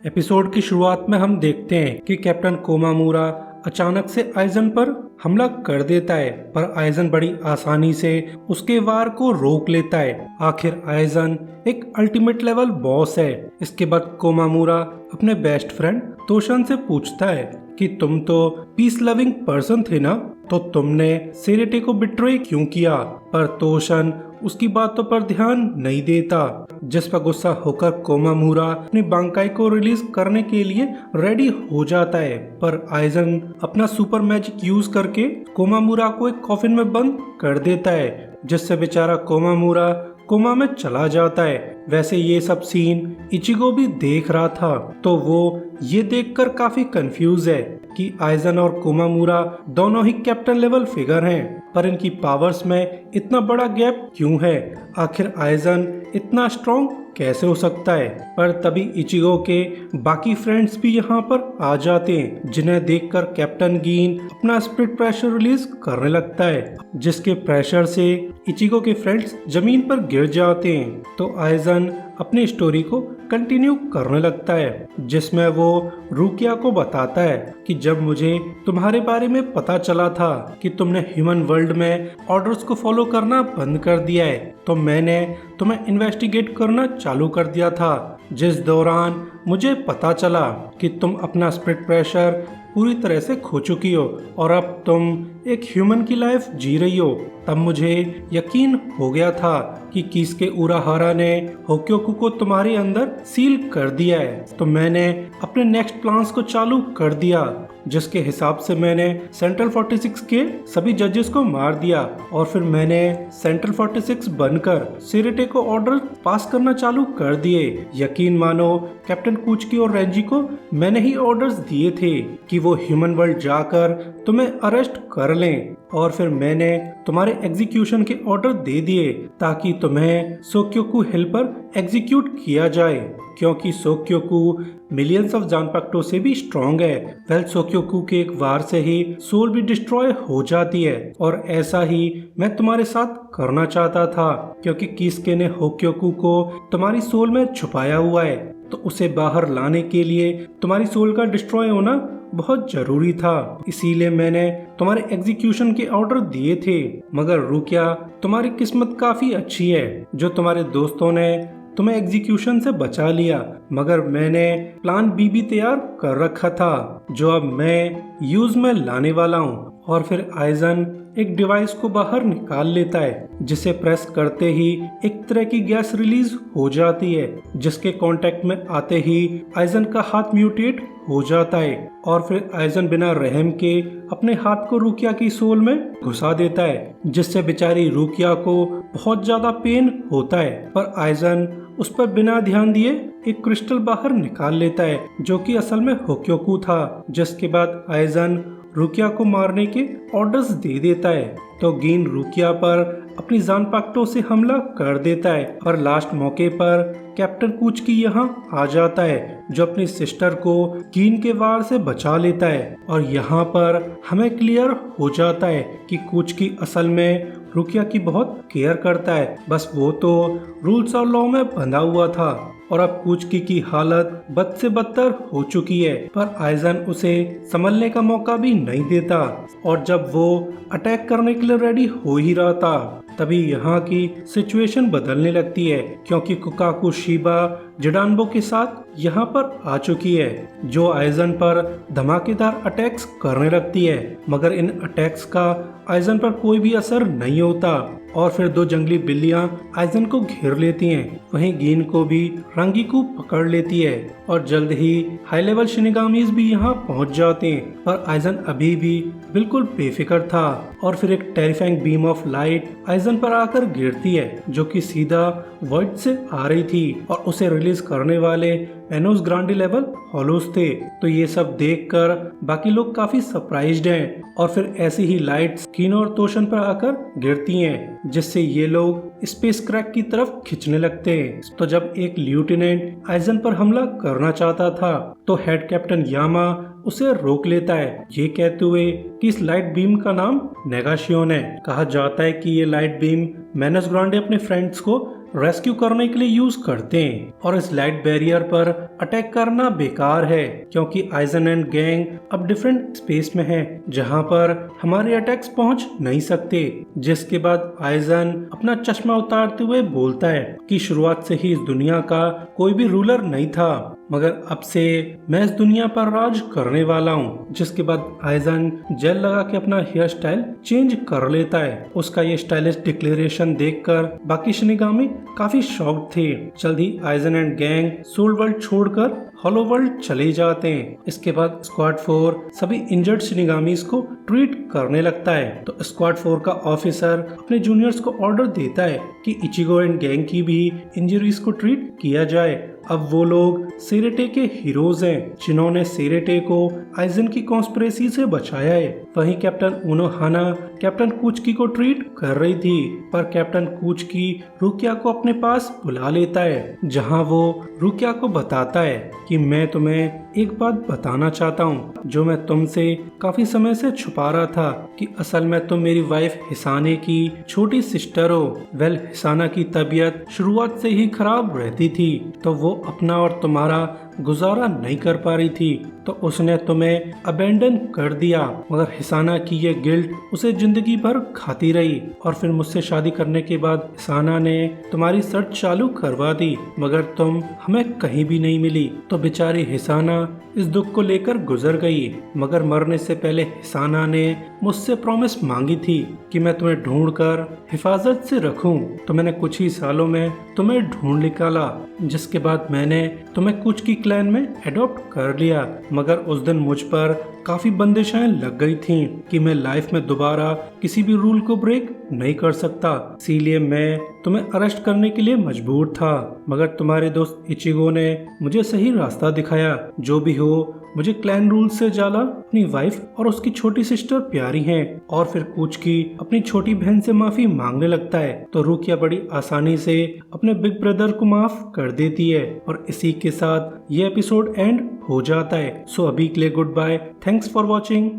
Episode की शुरुआत में हम देखते हैं कि कैप्टन कोमामुरा अचानक से आइजन पर हमला कर देता है, पर आइजन बड़ी आसानी से उसके वार को रोक लेता है। आखिर आइजन एक अल्टीमेट लेवल बॉस है। इसके बाद कोमामुरा अपने बेस्ट फ्रेंड तोशन से पूछता है कि तुम तो पीस लविंग पर्सन थे ना, तो तुमने सेरेटे को बिट्रे क्यों किया? पर तोशन उसकी बातों पर ध्यान नहीं देता, जिस पर गुस्सा होकर कोमामुरा अपनी बांकाई को रिलीज करने के लिए रेडी हो जाता है। पर आइजन अपना सुपर मैजिक यूज करके कोमामुरा को एक कॉफिन में बंद कर देता है, जिससे बेचारा कोमामुरा कोमा में चला जाता है। वैसे ये सब सीन इचिगो भी देख रहा था, तो वो ये देखकर काफी कंफ्यूज है कि आइजन और कोमामुरा दोनों ही कैप्टन लेवल फिगर हैं, पर इनकी पावर्स में इतना बड़ा गैप क्यों है? आखिर आइजन इतना स्ट्रॉन्ग कैसे हो सकता है? पर तभी इचिगो के बाकी फ्रेंड्स भी यहाँ पर आ जाते हैं, जिन्हें देखकर कैप्टन गीन अपना स्प्लिट प्रेशर रिलीज करने लगता है, जिसके प्रेशर से इचिगो के फ्रेंड्स जमीन पर गिर जाते हैं। तो आइजन अपनी स्टोरी को कंटिन्यू करने लगता है, जिसमें वो रुकिया को बताता है कि जब मुझे तुम्हारे बारे में पता चला था कि तुमने ह्यूमन वर्ल्ड में ऑर्डर्स को फॉलो करना बंद कर दिया है, तो मैंने तुम्हें इन्वेस्टिगेट करना चालू कर दिया था, जिस दौरान मुझे पता चला कि तुम अपना स्प्लिट प्रेशर पूरी तरह से खो चुकी हो और अब तुम एक ह्यूमन की लाइफ जी रही हो। तब मुझे यकीन हो गया था कि किसके उराहारा ने होक्योकू को तुम्हारे अंदर सील कर दिया है। तो मैंने अपने नेक्स्ट प्लान्स को चालू कर दिया, जिसके हिसाब से मैंने सेंट्रल 46 के सभी जजेस को मार दिया और फिर मैंने सेंट्रल 46 बनकर सेरेटे को ऑर्डर पास करना चालू कर दिए। यकीन मानो कैप्टन कुचकी और रेंजी को मैंने ही ऑर्डर्स दिए थे कि वो ह्यूमन वर्ल्ड जाकर तुम्हें अरेस्ट कर लें, और फिर मैंने तुम्हारे एग्जीक्यूशन के ऑर्डर दे दिए ताकि तुम्हें सोक्योकू हिल पर एग्जीक्यूट किया जाए, क्योंकि सोक्योकू मिलियंस ऑफ जानपक्टो से भी स्ट्रॉन्ग है। वेल सोक्योकू के एक वार से ही सोल भी डिस्ट्रॉय हो जाती है, और ऐसा ही मैं तुम्हारे साथ करना चाहता था, क्योंकि किसके ने होक्योकू को तुम्हारी सोल में छुपाया हुआ है, तो उसे बाहर लाने के लिए तुम्हारी सोल का डिस्ट्रॉय होना बहुत जरूरी था। इसीलिए मैंने तुम्हारे एग्जीक्यूशन के ऑर्डर दिए थे। मगर रुकिया, तुम्हारी किस्मत काफी अच्छी है जो तुम्हारे दोस्तों ने तुम्हें एग्जीक्यूशन से बचा लिया, मगर मैंने प्लान बी भी तैयार कर रखा था, जो अब मैं यूज में लाने वाला हूँ। और फिर आइजन एक डिवाइस को बाहर निकाल लेता है, जिसे प्रेस करते ही एक तरह की गैस रिलीज हो जाती है, जिसके कांटेक्ट में आते ही आइजन का हाथ म्यूटेट हो जाता है, और फिर आइजन बिना रहम के अपने हाथ को रुकिया की सोल में घुसा देता है, जिससे बेचारी रुकिया को बहुत ज्यादा पेन होता है। पर आइजन उस पर बिना ध्यान दिए एक क्रिस्टल बाहर निकाल लेता है, जो कि असल में होक्योकू था, जिसके बाद आइजन रुकिया को मारने के ऑर्डर्स दे देता है। तो गीन रुकिया पर अपनी जानपाक्टो से हमला कर देता है, और लास्ट मौके पर कैप्टन कुचकी यहाँ आ जाता है, जो अपनी सिस्टर को गीन के वार से बचा लेता है। और यहाँ पर हमें क्लियर हो जाता है कि कुचकी असल में रुकिया की बहुत केयर करता है, बस वो तो रूल्स और लॉ में बंधा हुआ था, और अब कुचकी की हालत बद से बदतर हो चुकी है। पर आइजन उसे संभलने का मौका भी नहीं देता, और जब वो अटैक करने के लिए रेडी हो ही रहा था, तभी यहाँ की सिचुएशन बदलने लगती है, क्योंकि कुकाकू शिबा जिडानबो के साथ यहाँ पर आ चुकी है, जो आइजन पर धमाकेदार अटैक्स करने लगती है। मगर इन अटैक्स का आइजन पर कोई भी असर नहीं होता, और फिर दो जंगली बिल्लियां आइजन को घेर लेती हैं। वहीं गीन को भी रंगी को पकड़ लेती है, और जल्द ही हाई लेवल शिनिगामीज भी यहाँ पहुँच जाते हैं। पर आइजन अभी भी बिल्कुल बेफिक्र था, और फिर एक terrifying beam of light eigen पर आकर गिरती है, जो कि सीधा वॉइड से आ रही थी, और उसे रिलीज करने वाले एनोस ग्रांडी लेवल हॉलोस थे। तो ये सब देखकर बाकी लोग काफी सरप्राइज्ड हैं, और फिर ऐसी ही लाइट्स कीनो और तोशन पर आकर गिरती हैं, जिससे ये लोग स्पेस क्रैक की तरफ खिंचने लगते हैं। तो जब एक लेफ्टिनेंट आइजन पर हमला करना चाहता था, तो हेड कैप्टन यामा उसे रोक लेता है, ये कहते हुए कि इस लाइट बीम का नाम नेगाशियोन है। कहा जाता है कि ये लाइट बीम मेनस ग्रांडे अपने फ्रेंड्स को रेस्क्यू करने के लिए यूज करते हैं और इस लाइट बैरियर पर अटैक करना बेकार है क्योंकि आइजन एंड गैंग अब डिफरेंट स्पेस में है जहां पर हमारे अटैक्स पहुंच नहीं सकते। जिसके बाद आइजन अपना चश्मा उतारते हुए बोलता है कि शुरुआत से ही इस दुनिया का कोई भी रूलर नहीं था, मगर अब से मैं इस दुनिया पर राज करने वाला हूँ। जिसके बाद आइजन जेल लगा के अपना हेयर स्टाइल चेंज कर लेता है। उसका ये स्टाइलिश डिक्लेरेशन देखकर बाकी शिनिगामी काफी शॉक्ड थे। जल्दी आइजन एंड गैंग सोल वर्ल्ड छोड़कर हॉलो वर्ल्ड चले जाते हैं। इसके बाद स्क्वाड 4 सभी इंजर्ड शिनिगामीज को ट्रीट करने लगता है। तो स्क्वाड 4 का ऑफिसर अपने जूनियर्स को ऑर्डर देता है कि इचिगो एंड गैंग की भी इंजरीज को ट्रीट किया जाए। अब वो लोग सेरेटे के हीरोज हैं जिन्होंने सेरेटे को आइजन की कॉन्स्पिरेसी से बचाया है। वहीं कैप्टन उनोहाना कैप्टन कुचकी को ट्रीट कर रही थी, पर कैप्टन कुचकी रुकिया को अपने पास बुला लेता है जहां वो रुकिया को बताता है कि मैं तुम्हें एक बात बताना चाहता हूँ जो मैं तुमसे काफी समय से छुपा रहा था कि असल में तुम मेरी वाइफ हिसाने की छोटी सिस्टर हो। हिसाना की तबीयत शुरुआत से ही खराब रहती थी तो वो अपना और तुम्हारा गुजारा नहीं कर पा रही थी, तो उसने तुम्हें अबेंडन कर दिया। मगर हिसाना की ये गिल्ट उसे जिंदगी भर खाती रही और फिर मुझसे शादी करने के बाद हिसाना ने तुम्हारी सर्च चालू करवा दी, मगर तुम हमें कहीं भी नहीं मिली। तो बेचारी हिसाना इस दुख को लेकर गुजर गई, मगर मरने से पहले हिसाना ने मुझसे प्रॉमिस मांगी थी कि मैं तुम्हें ढूंढकर हिफाजत से रखूं। तो मैंने कुछ ही सालों में तुम्हें ढूंढ निकाला, जिसके बाद मैंने तुम्हें कुछ की क्लैन में एडॉप्ट कर लिया। मगर उस दिन मुझ पर काफी बंदिशें लग गई थीं कि मैं लाइफ में दोबारा किसी भी रूल को ब्रेक नहीं कर सकता, इसीलिए मैं तुम्हें अरेस्ट करने के लिए मजबूर था। मगर तुम्हारे दोस्त इचिगो ने मुझे सही रास्ता दिखाया। जो भी हो, मुझे क्लैन रूल से ज्यादा अपनी वाइफ और उसकी छोटी सिस्टर प्यारी हैं। और फिर कुचकी अपनी छोटी बहन से माफी मांगने लगता है तो रुकिया बड़ी आसानी से अपने बिग ब्रदर को माफ कर देती है और इसी के साथ ये एपिसोड एंड हो जाता है। सो अभी के लिए good bye, thanks for watching.